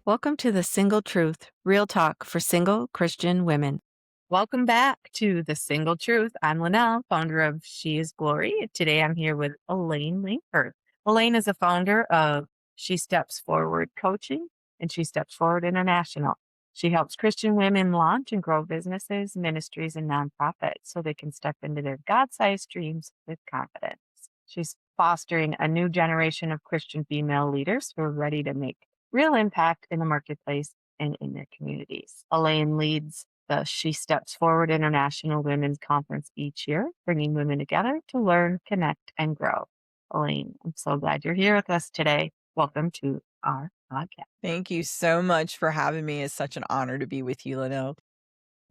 Welcome to The Single Truth, real talk for single Christian women. Welcome back to The Single Truth. I'm Linnell, founder of She is Glory. Today I'm here with Elaine Langford. Elaine is a founder of She Steps Forward Coaching and She Steps Forward International. She helps Christian women launch and grow businesses, ministries, and nonprofits so they can step into their God-sized dreams with confidence. She's fostering a new generation of Christian female leaders who are ready to make real impact in the marketplace and in their communities. Elaine leads the She Steps Forward International Women's Conference each year, bringing women together to learn, connect, and grow. Elaine, I'm so glad you're here with us today. Welcome to our podcast. Thank you so much for having me. It's such an honor to be with you, Linnell.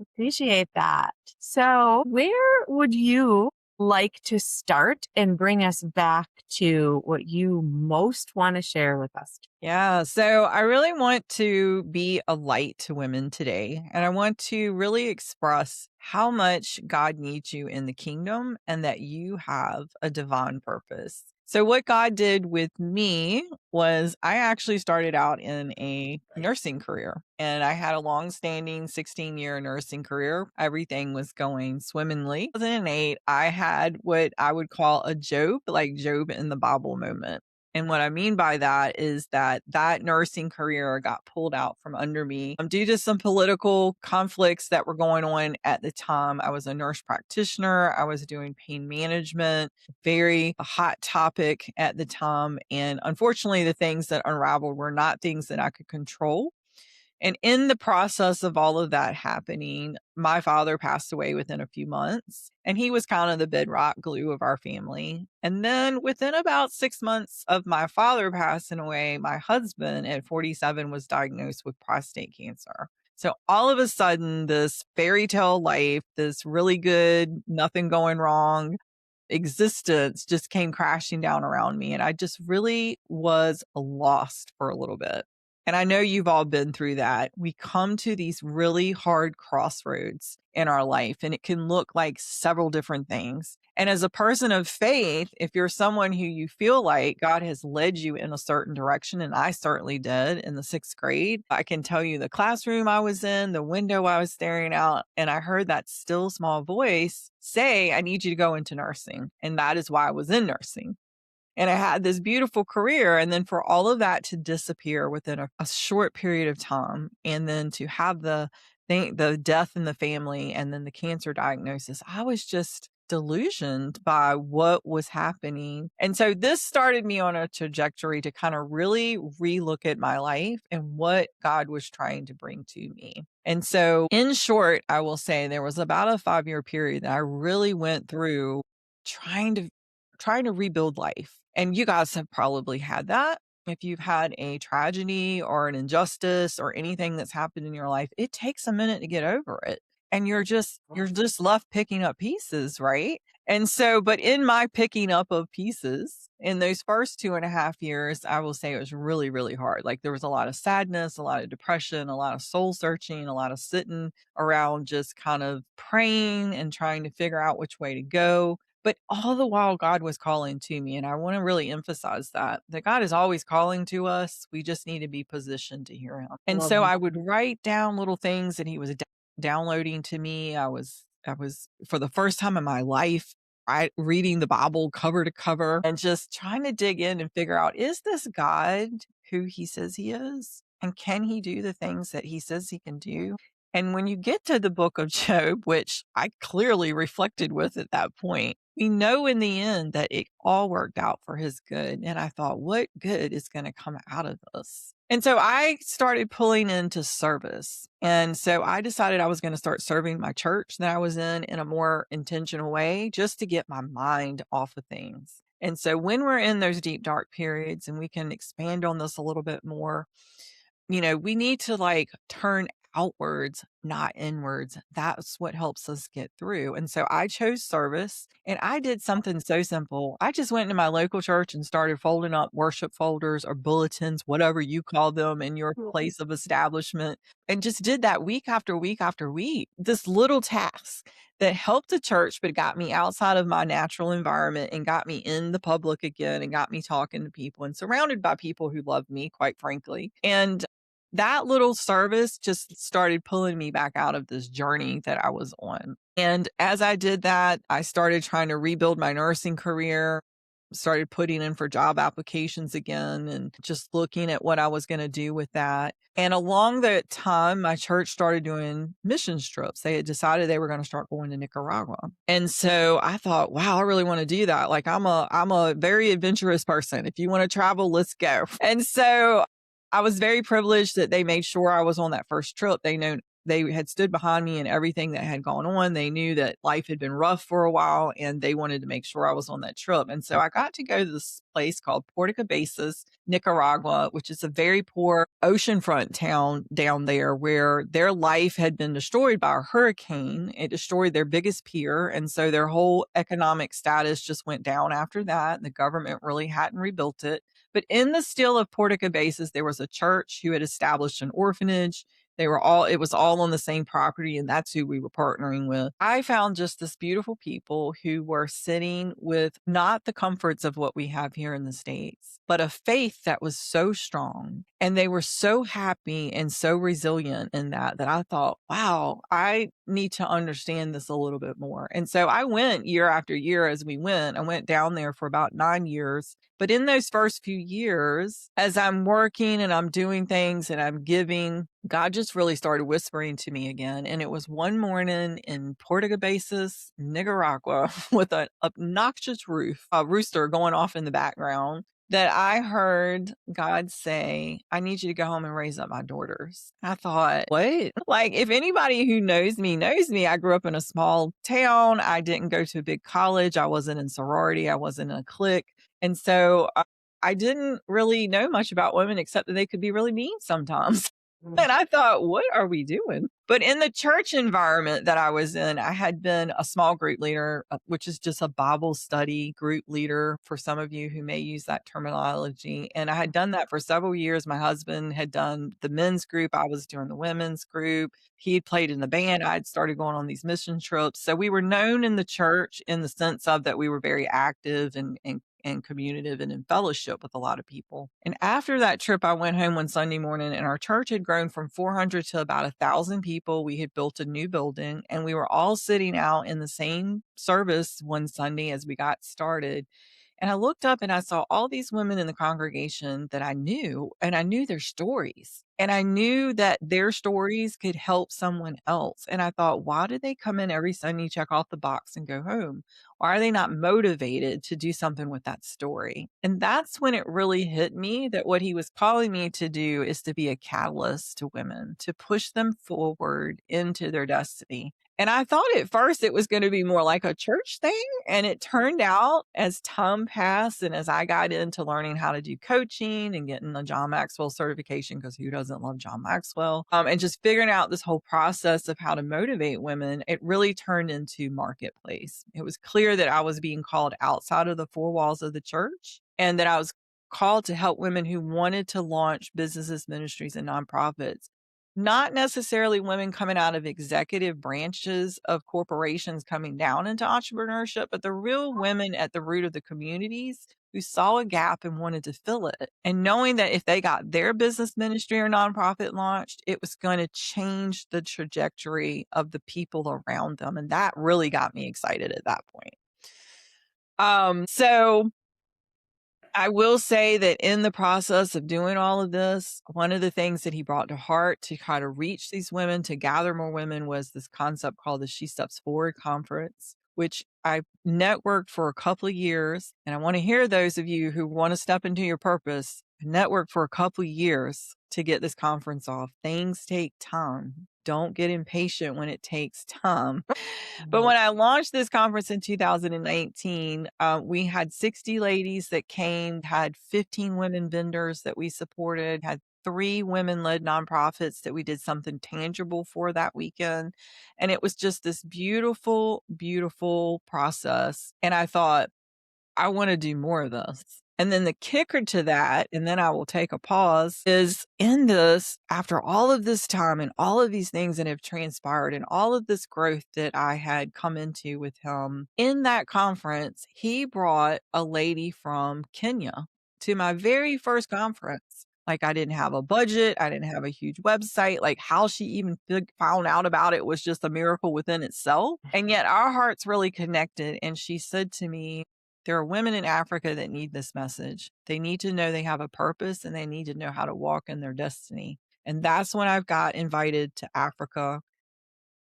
Appreciate that. So, where would you like to start and bring us back to what you most want to share with us? Yeah, so I really want to be a light to women today. And I want to really express how much God needs you in the kingdom and that you have a divine purpose. So, what God did with me was I actually started out in a nursing career and I had a long standing 16-year nursing career. Everything was going swimmingly. In 2008, I had what I would call a Job, like Job in the Bible moment. And what I mean by that is that nursing career got pulled out from under me due to some political conflicts that were going on at the time. I was a nurse practitioner. I was doing pain management, very hot topic at the time. And unfortunately, the things that unraveled were not things that I could control. And in the process of all of that happening, my father passed away within a few months, and he was kind of the bedrock glue of our family. And then within about 6 months of my father passing away, my husband at 47 was diagnosed with prostate cancer. So all of a sudden, this fairy tale life, this really good, nothing going wrong existence just came crashing down around me. And I just really was lost for a little bit. And I know you've all been through that. We come to these really hard crossroads in our life, and it can look like several different things. And as a person of faith, if you're someone who you feel like God has led you in a certain direction, and I certainly did in the 6th grade, I can tell you the classroom I was in, the window I was staring out, and I heard that still small voice say, I need you to go into nursing. And that is why I was in nursing. And I had this beautiful career. And then for all of that to disappear within a short period of time, and then to have the death in the family and then the cancer diagnosis, I was just delusioned by what was happening. And so this started me on a trajectory to kind of really relook at my life and what God was trying to bring to me. And so in short, I will say there was about a 5-year period that I really went through trying to rebuild life. And you guys have probably had that. If you've had a tragedy or an injustice or anything that's happened in your life, it takes a minute to get over it. And you're just left picking up pieces, right? And so, but in my picking up of pieces in those first 2.5 years, I will say it was really, really hard. Like there was a lot of sadness, a lot of depression, a lot of soul searching, a lot of sitting around just kind of praying and trying to figure out which way to go. But all the while, God was calling to me. And I want to really emphasize that God is always calling to us. We just need to be positioned to hear him. And Love so you. I would write down little things that he was downloading to me. I was for the first time in my life, reading the Bible cover to cover and just trying to dig in and figure out, is this God who he says he is? And can he do the things that he says he can do? And when you get to the book of Job, which I clearly reflected with at that point, we know in the end that it all worked out for his good. And I thought, what good is going to come out of this? And so I started pulling into service. And so I decided I was going to start serving my church that I was in a more intentional way, just to get my mind off of things. And so when we're in those deep, dark periods, and we can expand on this a little bit more, we need to like turn outwards, not inwards. That's what helps us get through. And so I chose service, and I did something so simple. I just went into my local church and started folding up worship folders or bulletins, whatever you call them in your place of establishment, and just did that week after week after week. This little task that helped the church, but got me outside of my natural environment and got me in the public again and got me talking to people and surrounded by people who loved me, quite frankly. And that little service just started pulling me back out of this journey that I was on. And as I did that, I started trying to rebuild my nursing career, started putting in for job applications again and just looking at what I was going to do with that. And along that time, my church started doing mission trips. They had decided they were going to start going to Nicaragua. And so I thought, wow, I really want to do that. Like I'm a very adventurous person. If you want to travel, let's go. And so I was very privileged that they made sure I was on that first trip. They had stood behind me in everything that had gone on. They knew that life had been rough for a while and they wanted to make sure I was on that trip. And so I got to go to this place called Puerto Cabezas, Nicaragua, which is a very poor oceanfront town down there where their life had been destroyed by a hurricane. It destroyed their biggest pier. And so their whole economic status just went down after that. The government really hadn't rebuilt it. But in the still of Puerto Cabezas, there was a church who had established an orphanage. It was all on the same property, and that's who we were partnering with. I found just this beautiful people who were sitting with not the comforts of what we have here in the States, but a faith that was so strong. And they were so happy and so resilient in that I thought, wow, I need to understand this a little bit more. And so I went year after year as we went. I went down there for about 9 years. But in those first few years, as I'm working and I'm doing things and I'm giving, God just really started whispering to me again. And it was one morning in Puerto Cabezas, Nicaragua, with an obnoxious rooster going off in the background, that I heard God say, I need you to go home and raise up my daughters. I thought, what? Like, if anybody who knows me, I grew up in a small town. I didn't go to a big college. I wasn't in sorority. I wasn't in a clique. And so I didn't really know much about women except that they could be really mean sometimes. And I thought, what are we doing? But in the church environment that I was in, I had been a small group leader, which is just a Bible study group leader for some of you who may use that terminology. And I had done that for several years. My husband had done the men's group. I was doing the women's group. He had played in the band. I had started going on these mission trips. So we were known in the church in the sense of that we were very active and communicative and in fellowship with a lot of people. And after that trip, I went home one Sunday morning and our church had grown from 400 to about 1,000 people. We had built a new building and we were all sitting out in the same service one Sunday as we got started. And I looked up and I saw all these women in the congregation that I knew, and I knew their stories. And I knew that their stories could help someone else. And I thought, why do they come in every Sunday, check off the box, and go home? Why are they not motivated to do something with that story? And that's when it really hit me that what he was calling me to do is to be a catalyst to women, to push them forward into their destiny. And I thought at first it was going to be more like a church thing. And it turned out as time passed and as I got into learning how to do coaching and getting the John Maxwell certification, because who doesn't love John Maxwell, and just figuring out this whole process of how to motivate women, it really turned into marketplace. It was clear that I was being called outside of the four walls of the church and that I was called to help women who wanted to launch businesses, ministries, and nonprofits. Not necessarily women coming out of executive branches of corporations coming down into entrepreneurship, but the real women at the root of the communities who saw a gap and wanted to fill it. And knowing that if they got their business ministry or nonprofit launched, it was going to change the trajectory of the people around them. And that really got me excited at that point. So I will say that in the process of doing all of this, one of the things that he brought to heart to kind of reach these women, to gather more women, was this concept called the She Steps Forward Conference, which I networked for a couple of years. And I want to hear those of you who want to step into your purpose, network for a couple of years to get this conference off. Things take time. Don't get impatient when it takes time. But when I launched this conference in 2019, we had 60 ladies that came, had 15 women vendors that we supported, had 3 women-led nonprofits that we did something tangible for that weekend. And it was just this beautiful, beautiful process. And I thought, I want to do more of this. And then the kicker to that, and then I will take a pause, is in this, after all of this time and all of these things that have transpired and all of this growth that I had come into with him, in that conference, he brought a lady from Kenya to my very first conference. Like, I didn't have a budget, I didn't have a huge website, like, how she even found out about it was just a miracle within itself, and yet our hearts really connected, and she said to me, "There are women in Africa that need this message. They need to know they have a purpose, and they need to know how to walk in their destiny." And that's when I've got invited to Africa,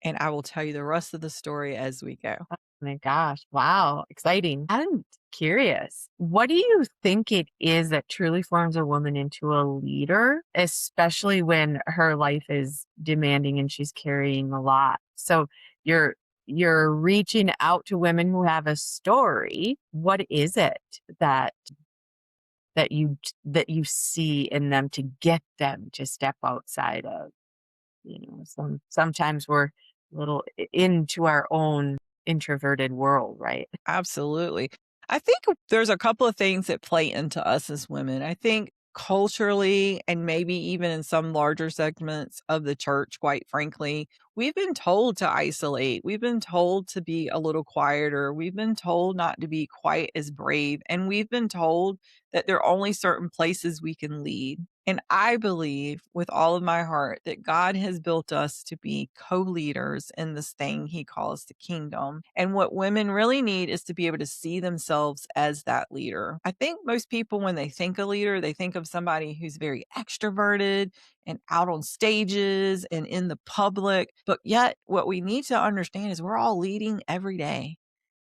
and I will tell you the rest of the story as we go. My gosh. Wow. Exciting. I'm curious. What do you think it is that truly forms a woman into a leader, especially when her life is demanding and she's carrying a lot? So you're you're reaching out to women who have a story. What is it that that you see in them to get them to step outside of, sometimes we're a little into our own introverted world, right? Absolutely. I think there's a couple of things that play into us as women. I think culturally, and maybe even in some larger segments of the church, quite frankly, we've been told to isolate. We've been told to be a little quieter. We've been told not to be quite as brave. And we've been told that there are only certain places we can lead. And I believe with all of my heart that God has built us to be co leaders in this thing he calls the kingdom. And what women really need is to be able to see themselves as that leader. I think most people, when they think a leader, they think of somebody who's very extroverted and out on stages and in the public. But yet, what we need to understand is we're all leading every day.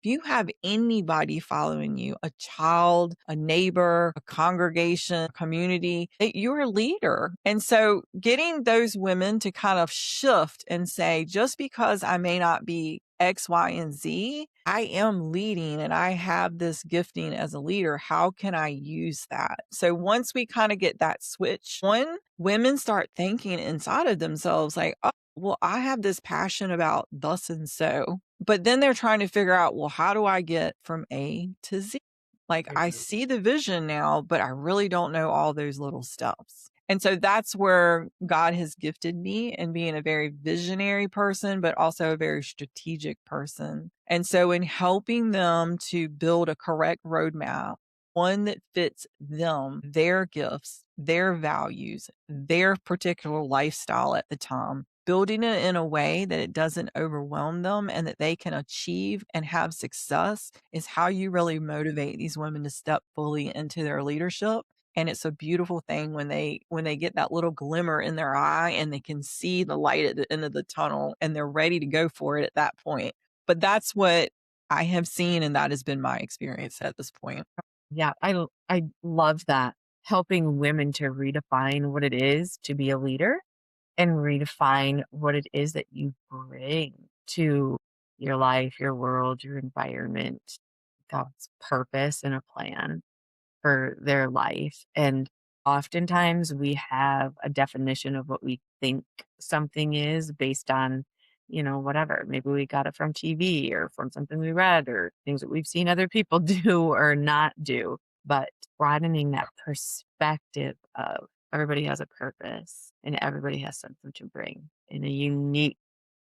If you have anybody following you, a child, a neighbor, a congregation, a community, that you're a leader. And so getting those women to kind of shift and say, just because I may not be X, Y, and Z, I am leading and I have this gifting as a leader. How can I use that? So once we kind of get that switch, one, women start thinking inside of themselves, like, oh, well, I have this passion about thus and so. But then they're trying to figure out, well, how do I get from A to Z? Like, I Mhm. see the vision now, but I really don't know all those little steps. And so that's where God has gifted me in being a very visionary person, but also a very strategic person. And so, in helping them to build a correct roadmap, one that fits them, their gifts, their values, their particular lifestyle at the time, building it in a way that it doesn't overwhelm them and that they can achieve and have success is how you really motivate these women to step fully into their leadership. And it's a beautiful thing when they get that little glimmer in their eye and they can see the light at the end of the tunnel and they're ready to go for it at that point. But that's what I have seen, and that has been my experience at this point. Yeah, I love that. Helping women to redefine what it is to be a leader and redefine what it is that you bring to your life, your world, your environment, God's purpose and a plan for their life. And oftentimes we have a definition of what we think something is based on, whatever. Maybe we got it from TV or from something we read or things that we've seen other people do or not do. But broadening that perspective of everybody has a purpose and everybody has something to bring in a unique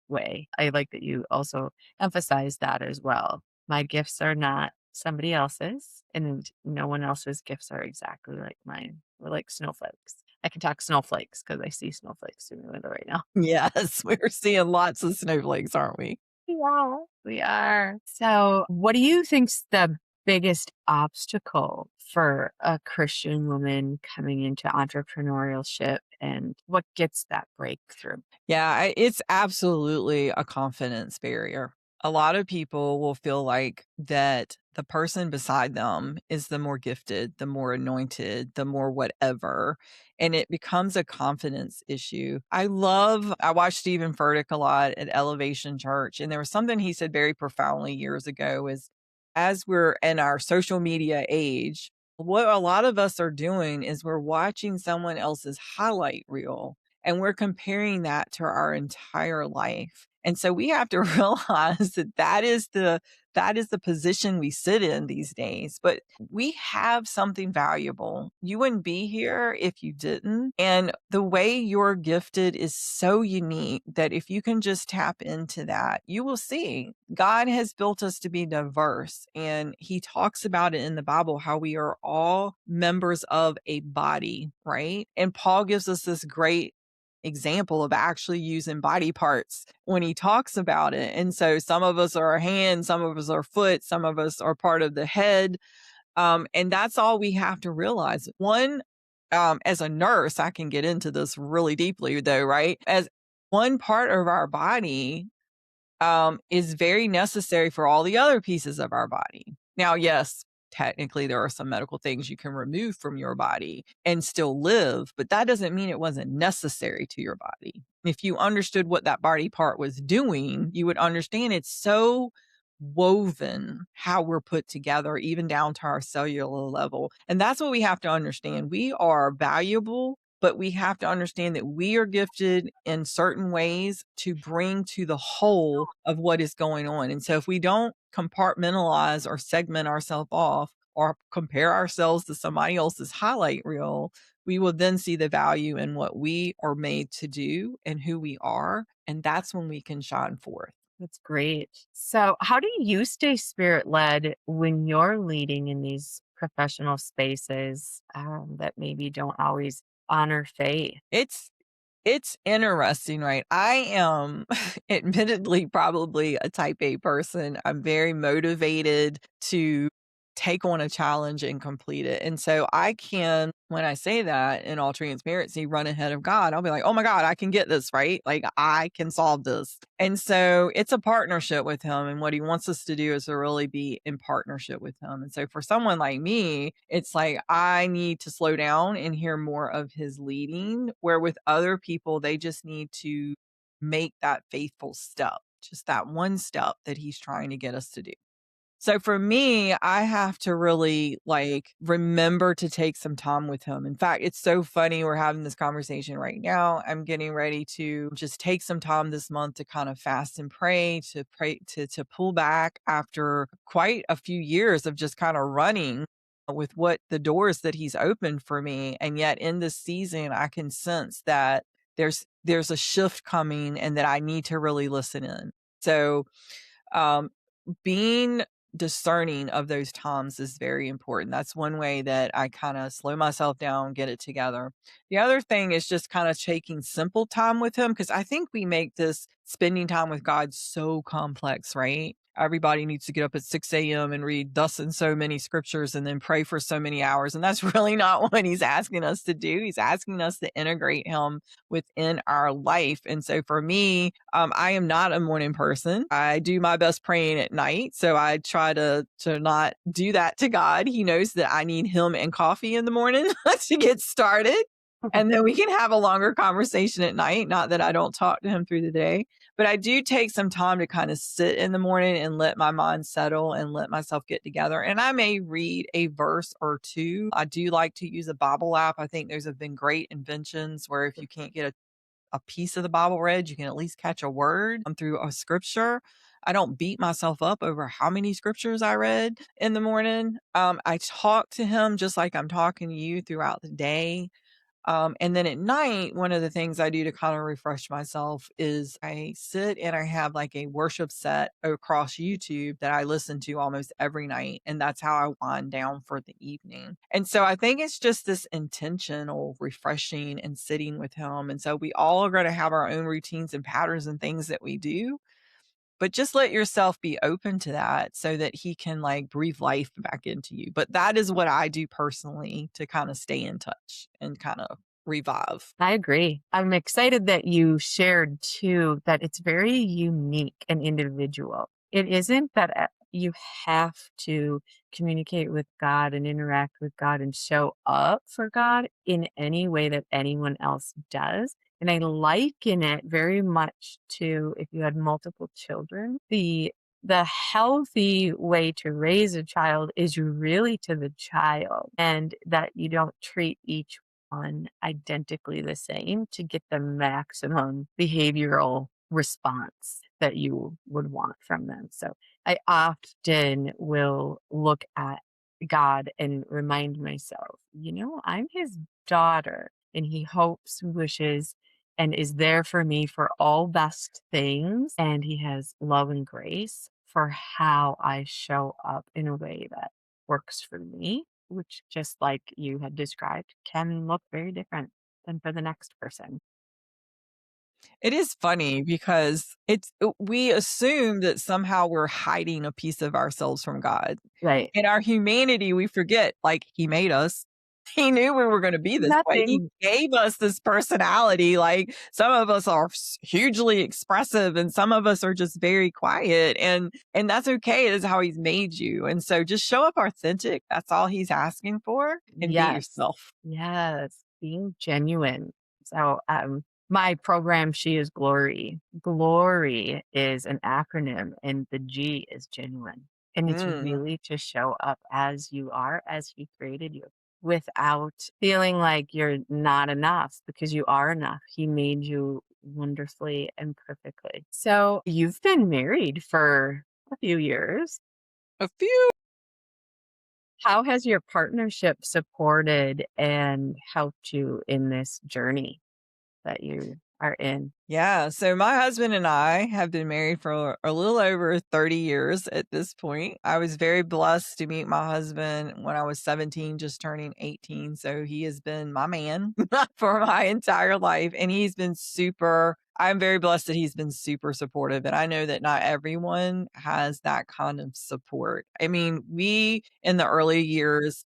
way. I like that you also emphasize that as well. My gifts are not somebody else's, and no one else's gifts are exactly like mine. We're like snowflakes. I can talk snowflakes because I see snowflakes through the window right now. Yes, we're seeing lots of snowflakes, aren't we? Yeah, we are. So, what do you think's the biggest obstacle for a Christian woman coming into entrepreneurship, and what gets that breakthrough? Yeah, it's absolutely a confidence barrier. A lot of people will feel like that the person beside them is the more gifted, the more anointed, the more whatever, and it becomes a confidence issue. I watched Stephen Furtick a lot at Elevation Church, and there was something he said very profoundly years ago is as we're in our social media age, what a lot of us are doing is we're watching someone else's highlight reel and we're comparing that to our entire life. And so we have to realize that that is that is the position we sit in these days. But we have something valuable. You wouldn't be here if you didn't. And the way you're gifted is so unique that if you can just tap into that, you will see God has built us to be diverse. And he talks about it in the Bible how we are all members of a body, right? And Paul gives us this great example of actually using body parts when he talks about it. And so some of us are a hand, some of us are foot, some of us are part of the head. And that's all we have to realize. One, as a nurse, I can get into this really deeply though, right? As one part of our body is very necessary for all the other pieces of our body. Now, yes, technically there are some medical things you can remove from your body and still live, but that doesn't mean it wasn't necessary to your body. If you understood what that body part was doing, you would understand it's so woven how we're put together, even down to our cellular level. And that's what we have to understand. We are valuable, but we have to understand that we are gifted in certain ways to bring to the whole of what is going on. And so if we don't compartmentalize or segment ourselves off or compare ourselves to somebody else's highlight reel, we will then see the value in what we are made to do and who we are. And that's when we can shine forth. That's great. So, how do you stay spirit led when you're leading in these professional spaces that maybe don't always honor faith? It's interesting, right? I am admittedly probably a type A person. I'm very motivated to take on a challenge and complete it. And so I can, when I say that in all transparency, run ahead of God. I'll be like, oh my God, I can get this, right? Like I can solve this. And so it's a partnership with him. And what he wants us to do is to really be in partnership with him. And so for someone like me, it's like I need to slow down and hear more of his leading, where with other people, they just need to make that faithful step, just that one step that he's trying to get us to do. So for me, I have to really like remember to take some time with him. In fact, it's so funny. We're having this conversation right now. I'm getting ready to just take some time this month to kind of fast and pray, to pull back after quite a few years of just kind of running with what the doors that he's opened for me. And yet in this season, I can sense that there's a shift coming and that I need to really listen in. So um being discerning of those times is very important. That's one way that I kind of slow myself down, get it together. The other thing is just kind of taking simple time with him because I think we make this spending time with God so complex, right? Everybody needs to get up at 6 a.m. and read thus and so many scriptures and then pray for so many hours. And that's really not what he's asking us to do. He's asking us to integrate him within our life. And so for me, I am not a morning person. I do my best praying at night. So I try to not do that to God. He knows that I need him and coffee in the morning to get started. And then we can have a longer conversation at night. Not that I don't talk to him through the day, but I do take some time to kind of sit in the morning and let my mind settle and let myself get together. And I may read a verse or two. I do like to use a Bible app. I think those have been great inventions where if you can't get a piece of the Bible read, you can at least catch a word through a scripture. I don't beat myself up over how many scriptures I read in the morning. I talk to him just like I'm talking to you throughout the day. And then at night, one of the things I do to kind of refresh myself is I sit and I have like a worship set across YouTube that I listen to almost every night. And that's how I wind down for the evening. And so I think it's just this intentional refreshing and sitting with him. And so we all are going to have our own routines and patterns and things that we do. But just let yourself be open to that so that he can like breathe life back into you. But that is what I do personally to kind of stay in touch and kind of revive. I agree. I'm excited that you shared too that it's very unique and individual. It isn't that you have to communicate with God and interact with God and show up for God in any way that anyone else does. And I liken it very much to if you had multiple children, the healthy way to raise a child is really to the child and that you don't treat each on identically the same to get the maximum behavioral response that you would want from them. So I often will look at God and remind myself, I'm his daughter and he hopes, wishes, and is there for me for all best things. And he has love and grace for how I show up in a way that works for me, which, just like you had described, can look very different than for the next person. It is funny because we assume that somehow we're hiding a piece of ourselves from God. Right. In our humanity, we forget, like, he made us. He knew we were gonna be this way. Nothing. He gave us this personality, like, some of us are hugely expressive and some of us are just very quiet, and that's okay, it is how he's made you, and so just show up authentic, that's all he's asking for, and be Yes. yourself. Yes. Being genuine. So, my program, She is Glory. Glory is an acronym and the G is genuine. And it's Mm. really to show up as you are, as he created you, without feeling like you're not enough because you are enough. He made you wonderfully and perfectly. So, you've been married for a few years. A few. How has your partnership supported and helped you in this journey that you are in? Yeah, so my husband and I have been married for a little over 30 years at this point. I was very blessed to meet my husband when I was 17, just turning 18. So he has been my man for my entire life. And he's been super, I'm very blessed that he's been super supportive. And I know that not everyone has that kind of support. I mean, we in the early years,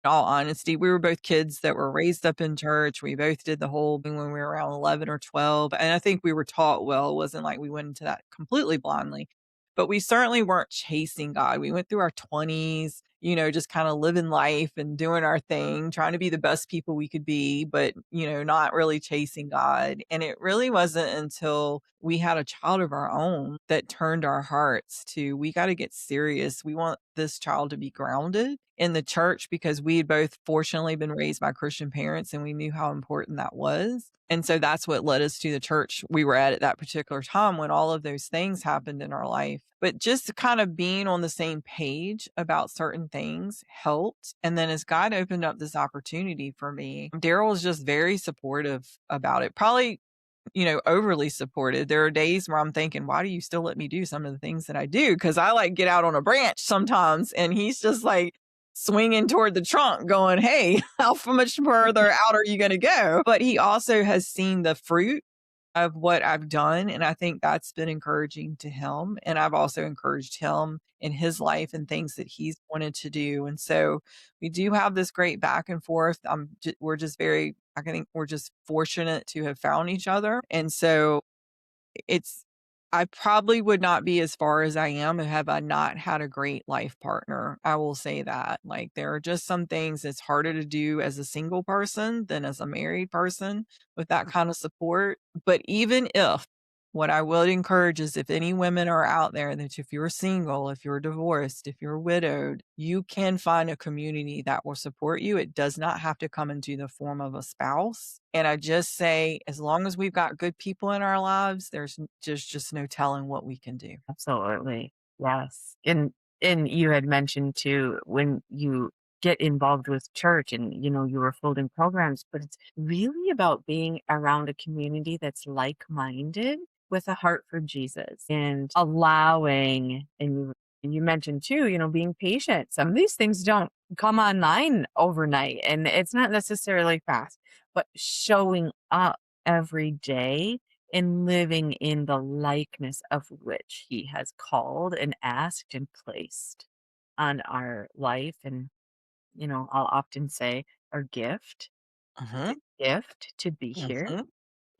all honesty, we were both kids that were raised up in church. We both did the whole thing when we were around 11 or 12, and I think we were taught well. It wasn't like we went into that completely blindly, but we certainly weren't chasing God. We went through our 20s, just kinda living life and doing our thing, trying to be the best people we could be, but, not really chasing God, and it really wasn't until we had a child of our own that turned our hearts to, "We gotta get serious. We want this child to be grounded in the church," because we had both fortunately been raised by Christian parents and we knew how important that was. And so that's what led us to the church we were at that particular time when all of those things happened in our life. But just kind of being on the same page about certain things helped. And then as God opened up this opportunity for me, Daryl was just very supportive about it. Probably, overly supportive. There are days where I'm thinking, why do you still let me do some of the things that I do? Because I like get out on a branch sometimes. And he's just like, swinging toward the trunk going, "Hey, how much further out are you gonna go?" But he also has seen the fruit of what I've done, and I think that's been encouraging to him, and I've also encouraged him in his life and things that he's wanted to do, and so we do have this great back and forth. We're just very I think we're just fortunate to have found each other, and so it's I probably would not be as far as I am have I not had a great life partner. I will say that. Like, there are just some things that's harder to do as a single person than as a married person with that kind of support. But even if what I would encourage is if any women are out there that if you're single, if you're divorced, if you're widowed, you can find a community that will support you. It does not have to come into the form of a spouse. And I just say, as long as we've got good people in our lives, just no telling what we can do. Absolutely. Yes. And you had mentioned too when you get involved with church and you were folding programs, but it's really about being around a community that's like-minded with a heart for Jesus and allowing and you mentioned too, being patient. Some of these things don't come online overnight and it's not necessarily fast, but showing up every day and living in the likeness of which he has called and asked and placed on our life. And, I'll often say our gift. It's Mhm, a gift to be here. mhm,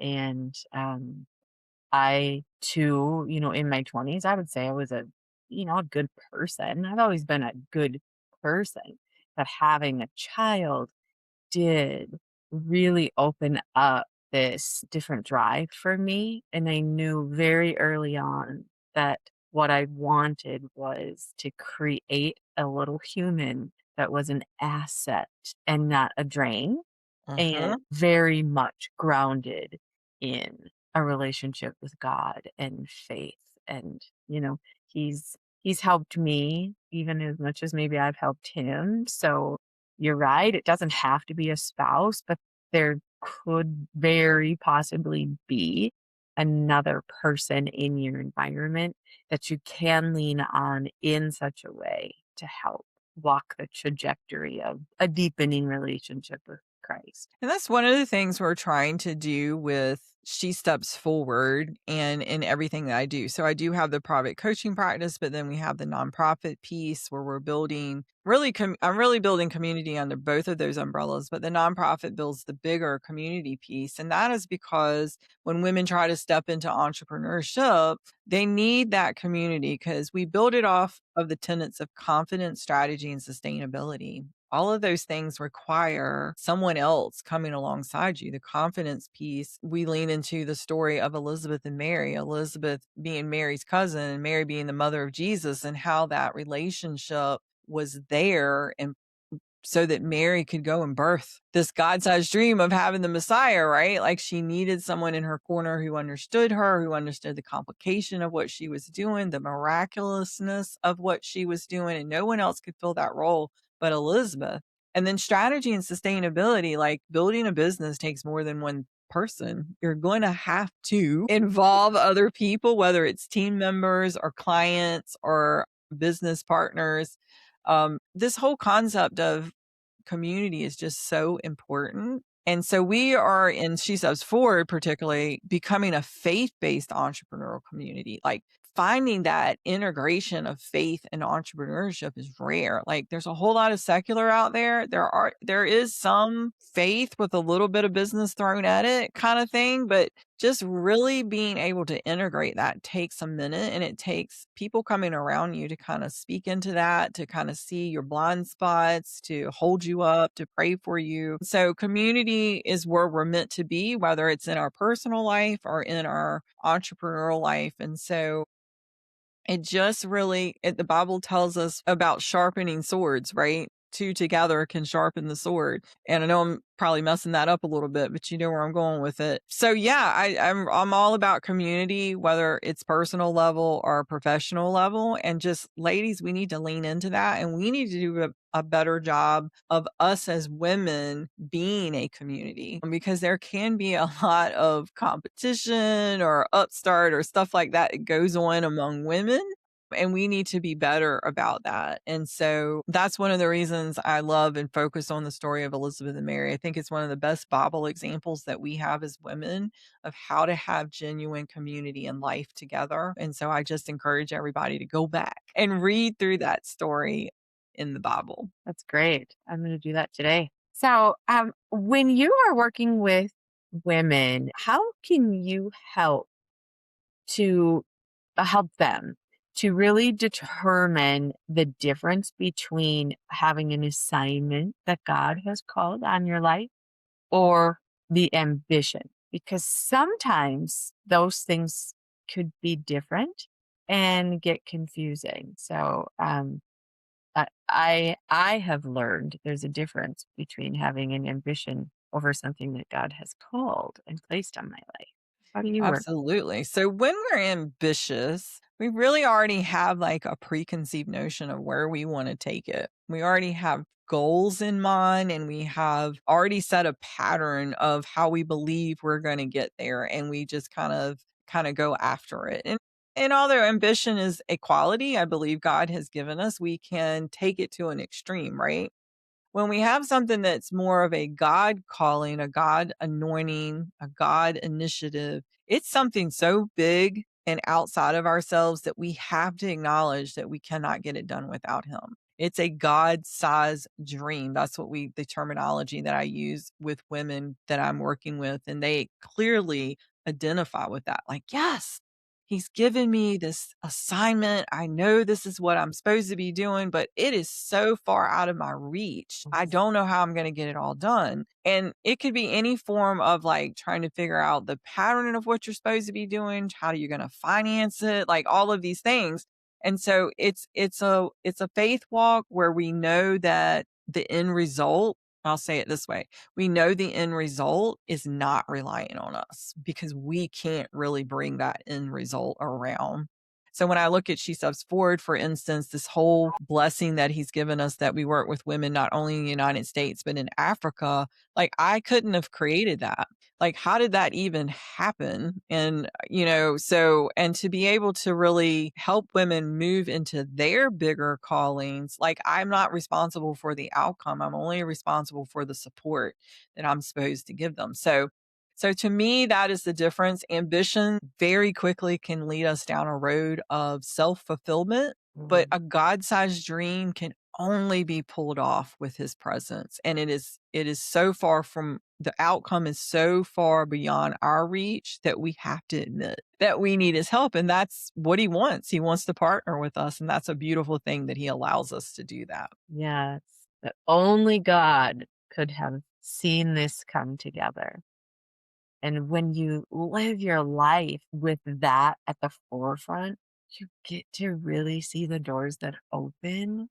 And I too, in my 20s, I would say I was a good person. I've always been a good person. But having a child did really open up this different drive for me, and I knew very early on that what I wanted was to create a little human that was an asset and not a drain, and mhm. very much grounded in a relationship with God and faith. And, you know, he's helped me even as much as maybe I've helped him. So you're right. It doesn't have to be a spouse, but there could very possibly be another person in your environment that you can lean on in such a way to help walk the trajectory of a deepening relationship with Christ. And that's one of the things we're trying to do with She Steps Forward and in everything that I do. So I do have the private coaching practice, but then we have the nonprofit piece where we're building I'm really building community under both of those umbrellas, but the nonprofit builds the bigger community piece. And that is because when women try to step into entrepreneurship, they need that community because we build it off of the tenets of confidence, strategy, and sustainability. All of those things require someone else coming alongside you. The confidence piece, we lean into the story of Elizabeth and Mary, Elizabeth being Mary's cousin and Mary being the mother of Jesus, and how that relationship was there and so that Mary could go and birth this God-sized dream of having the Messiah, right? Like she needed someone in her corner who understood her, who understood the complication of what she was doing, the miraculousness of what she was doing, and no one else could fill that role but Elizabeth. And then strategy and sustainability, like building a business takes more than one person. You're going to have to involve other people, whether it's team members or clients or business partners. This whole concept of community is just so important. And so we are in She Steps Forward, particularly becoming a faith-based entrepreneurial community. Like finding that integration of faith and entrepreneurship is rare. Like there's a whole lot of secular out there. There is some faith with a little bit of business thrown at it kind of thing, but just really being able to integrate that takes a minute, and it takes people coming around you to kind of speak into that, to kind of see your blind spots, to hold you up, to pray for you. So community is where we're meant to be, whether it's in our personal life or in our entrepreneurial life. And so the Bible tells us about sharpening swords, right? Two together can sharpen the sword. And I know I'm probably messing that up a little bit, but you know where I'm going with it. So yeah, I'm all about community, whether it's personal level or professional level. And just ladies, we need to lean into that, and we need to do a better job of us as women being a community, because there can be a lot of competition or upstart or stuff like that goes on among women. And we need to be better about that. And so that's one of the reasons I love and focus on the story of Elizabeth and Mary. I think it's one of the best Bible examples that we have as women of how to have genuine community and life together. And so I just encourage everybody to go back and read through that story in the Bible. That's great. I'm going to do that today. So, when you are working with women, how can you to help them to really determine the difference between having an assignment that God has called on your life or the ambition? Because sometimes those things could be different and get confusing. So, I have learned there's a difference between having an ambition over something that God has called and placed on my life. How do you work? Absolutely. So when we're ambitious, we really already have like a preconceived notion of where we want to take it. We already have goals in mind, and we have already set a pattern of how we believe we're going to get there, and we just kind of go after it. And although ambition is a quality I believe God has given us, we can take it to an extreme, right? When we have something that's more of a God calling, a God anointing, a God initiative, it's something so big and outside of ourselves that we have to acknowledge that we cannot get it done without Him. It's a God sized dream. That's the terminology that I use with women that I'm working with. And they clearly identify with that. Like, yes, He's given me this assignment. I know this is what I'm supposed to be doing, but it is so far out of my reach. I don't know how I'm going to get it all done. And it could be any form of like trying to figure out the pattern of what you're supposed to be doing. How are you going to finance it? Like all of these things. And so it's a faith walk where we know that the end result I'll say it this way. We know the end result is not relying on us because we can't really bring that end result around. So when I look at She Steps Forward, for instance, this whole blessing that he's given us that we work with women not only in the United States, but in Africa, like I couldn't have created that. Like, how did that even happen? And, and to be able to really help women move into their bigger callings, like I'm not responsible for the outcome. I'm only responsible for the support that I'm supposed to give them. So to me, that is the difference. Ambition very quickly can lead us down a road of self-fulfillment, but Mm. a God-sized dream can only be pulled off with his presence. And it is so far from the outcome is so far beyond our reach that we have to admit that we need his help. And that's what he wants. He wants to partner with us. And that's a beautiful thing that he allows us to do that. Yes, that only God could have seen this come together. And when you live your life with that at the forefront, you get to really see the doors that open.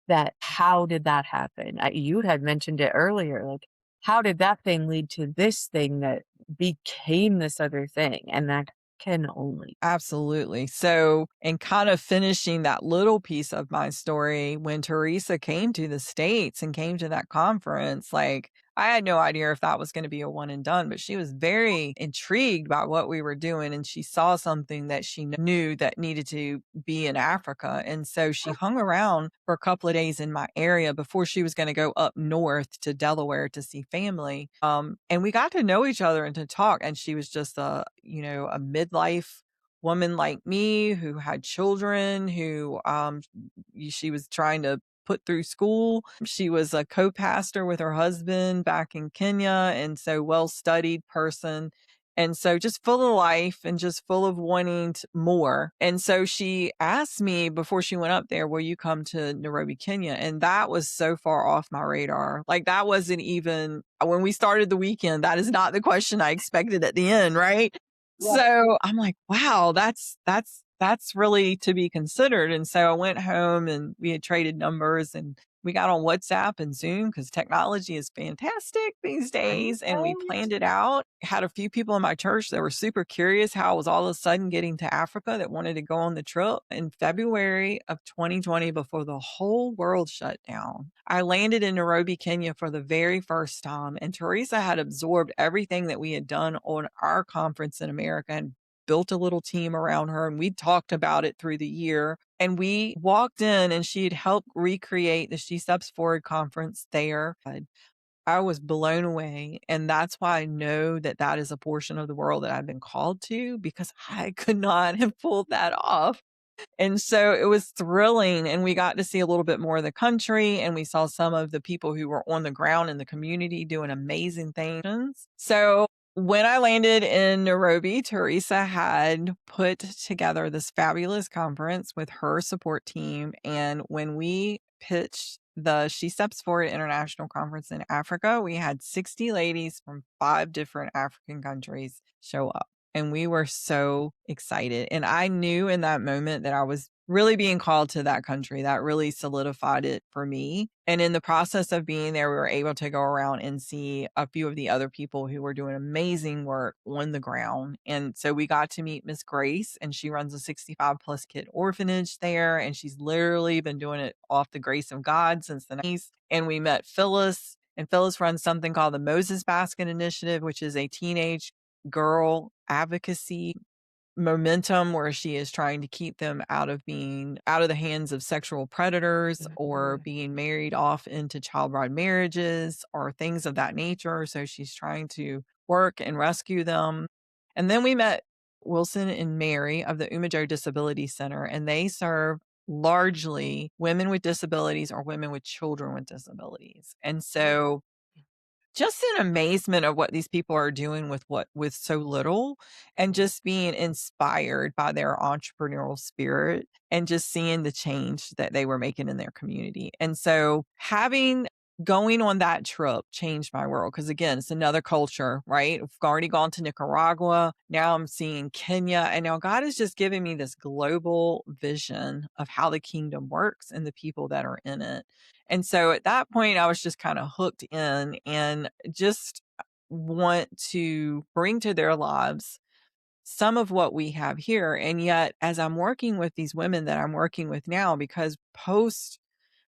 That how did that happen? You had mentioned it earlier, like, how did that thing lead to this thing that became this other thing? And that can only. Absolutely. So, and kind of finishing that little piece of my story, when Teresa came to the States and came to that conference, like I had no idea if that was going to be a one and done, but she was very intrigued by what we were doing. And she saw something that she knew that needed to be in Africa. And so she hung around for a couple of days in my area before she was going to go up north to Delaware to see family. And we got to know each other and to talk. And she was just a midlife woman like me who had children, who she was trying to put through school. She was a co-pastor with her husband back in Kenya, and so well-studied person. And so just full of life and just full of wanting more. And so she asked me before she went up there, will you come to Nairobi, Kenya? And that was so far off my radar. Like that wasn't even when we started the weekend, that is not the question I expected at the end, right? Yeah. So I'm like, wow, that's really to be considered. And so I went home and we had traded numbers and we got on WhatsApp and Zoom because technology is fantastic these days. And we Right? planned it out. Had a few people in my church that were super curious how I was all of a sudden getting to Africa that wanted to go on the trip. In February of 2020, before the whole world shut down, I landed in Nairobi, Kenya for the very first time. And Teresa had absorbed everything that we had done on our conference in America and built a little team around her. And we talked about it through the year. And we walked in and she had helped recreate the She Steps Forward conference there. I was blown away. And that's why I know that that is a portion of the world that I've been called to because I could not have pulled that off. And so it was thrilling, and we got to see a little bit more of the country, and we saw some of the people who were on the ground in the community doing amazing things. So when I landed in Nairobi, Teresa had put together this fabulous conference with her support team. And when we pitched the She Steps Forward International Conference in Africa, we had 60 ladies from 5 different African countries show up. And we were so excited. And I knew in that moment that I was really being called to that country. That really solidified it for me. And in the process of being there, we were able to go around and see a few of the other people who were doing amazing work on the ground. And so we got to meet Miss Grace, and she runs a 65 plus kid orphanage there. And she's literally been doing it off the grace of God since the 90s. And we met Phyllis, and Phyllis runs something called the Moses Basket Initiative, which is a teenage girl advocacy momentum where she is trying to keep them out of the hands of sexual predators or Mhm. being married off into child bride marriages or things of that nature. So she's trying to work and rescue them. And then we met Wilson and Mary of the Umajo Disability Center, and they serve largely women with disabilities or women with children with disabilities. And so just in amazement of what these people are doing with so little and just being inspired by their entrepreneurial spirit and just seeing the change that they were making in their community. And so having going on that trip changed my world because, again, it's another culture, right? I've already gone to Nicaragua. Now I'm seeing Kenya. And now God is just giving me this global vision of how the kingdom works and the people that are in it. And so at that point, I was just kind of hooked in and just want to bring to their lives some of what we have here. And yet, as I'm working with these women that I'm working with now, because post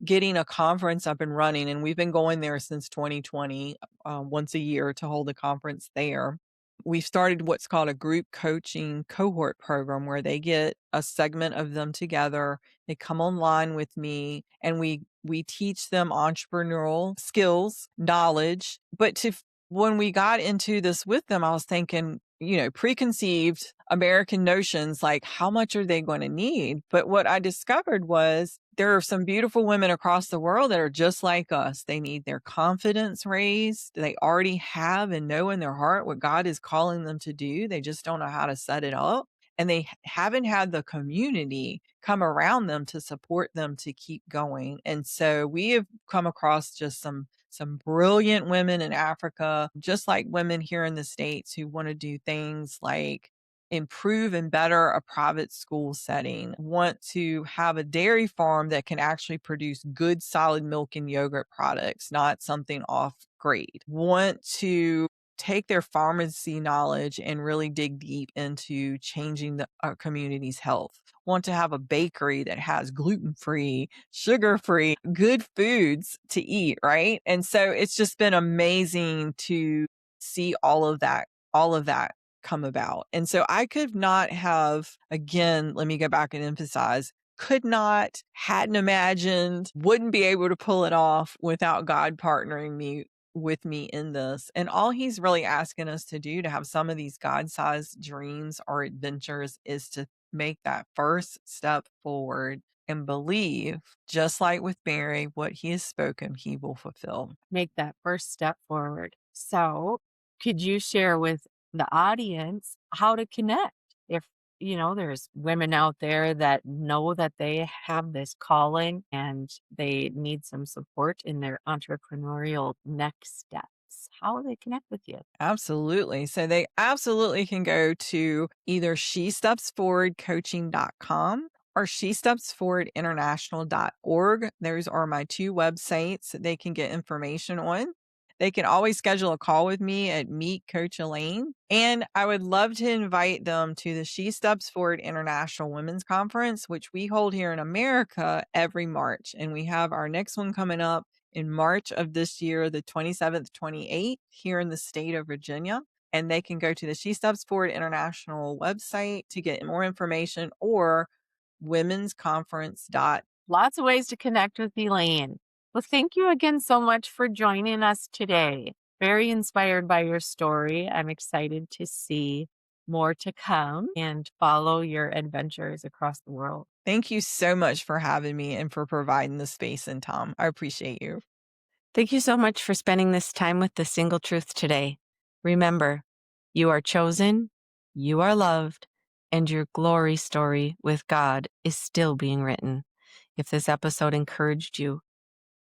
getting a conference up and running, and we've been going there since 2020, once a year to hold a conference there. We've started what's called a group coaching cohort program where they get a segment of them together. They come online with me and we teach them entrepreneurial skills, knowledge. But when we got into this with them, I was thinking, preconceived American notions like how much are they going to need? But what I discovered was there are some beautiful women across the world that are just like us. They need their confidence raised. They already have and know in their heart what God is calling them to do. They just don't know how to set it up. And they haven't had the community come around them to support them to keep going. And so we have come across just some brilliant women in Africa, just like women here in the States who want to do things like improve and better a private school setting, want to have a dairy farm that can actually produce good solid milk and yogurt products, not something off grade, want to take their pharmacy knowledge and really dig deep into changing our community's health, want to have a bakery that has gluten-free, sugar-free, good foods to eat, right? And so it's just been amazing to see all of that come about. And so I could not have, again, let me go back and emphasize, could not, hadn't imagined, wouldn't be able to pull it off without God partnering with me in this. And all he's really asking us to do to have some of these God-sized dreams or adventures is to make that first step forward and believe, just like with Mary, what he has spoken, he will fulfill. Make that first step forward. So, could you share with the audience how to connect? If, there's women out there that know that they have this calling and they need some support in their entrepreneurial next steps, how will they connect with you? Absolutely. So they absolutely can go to either shestepsforwardcoaching.com or shestepsforwardinternational.org. Those are my two websites that they can get information on. They can always schedule a call with me at Meet Coach Elaine. And I would love to invite them to the She Steps Forward International Women's Conference, which we hold here in America every March. And we have our next one coming up in March of this year, the 27th, 28th, here in the state of Virginia. And they can go to the She Steps Forward International website to get more information or womensconference.com. Lots of ways to connect with Elaine. Well, thank you again so much for joining us today. Very inspired by your story. I'm excited to see more to come and follow your adventures across the world. Thank you so much for having me and for providing the space and time. I appreciate you. Thank you so much for spending this time with the Single Truth today. Remember, you are chosen, you are loved, and your glory story with God is still being written. If this episode encouraged you,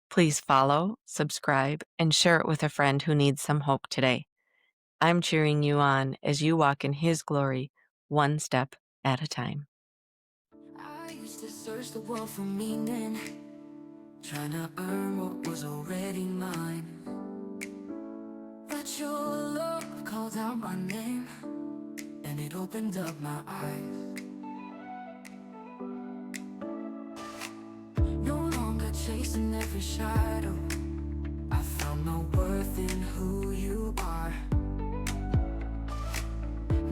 please follow, subscribe, and share it with a friend who needs some hope today. I'm cheering you on as you walk in His glory, one step at a time. I used to search the world for meaning, trying to earn what was already mine. But your love called out my name, and it opened up my eyes. No longer chasing every shadow, I found my worth in who you are.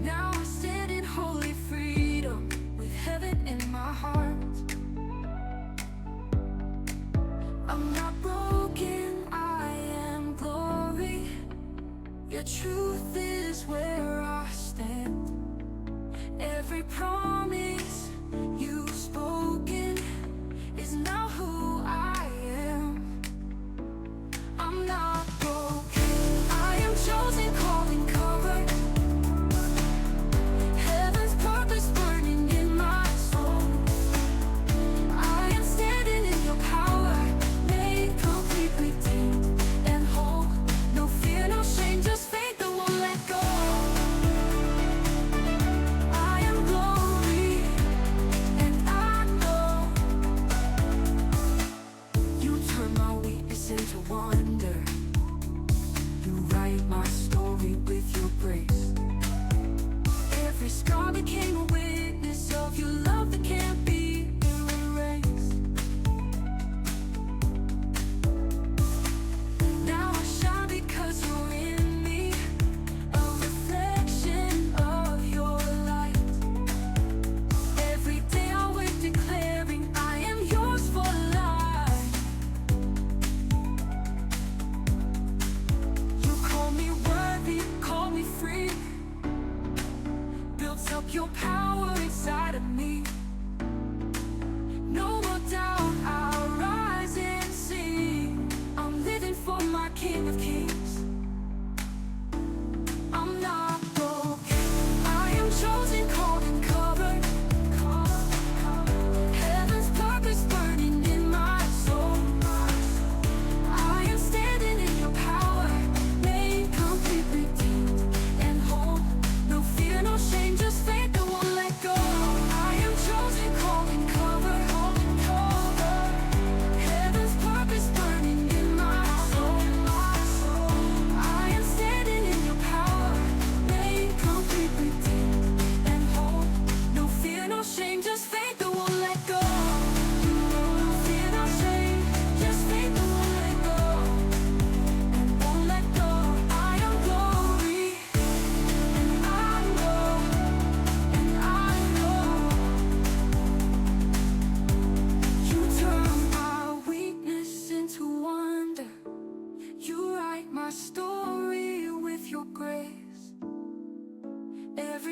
Now I stand in holy freedom, with heaven in my heart. I'm not broken, I am glory. Your truth is where I stand. Every promise you've spoken is now who I am. I'm not broken, I am chosen, called and covered. Heaven's purpose burning in my soul. I am standing in your power, made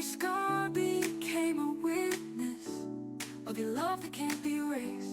Every scar became a witness of your love that can't be erased.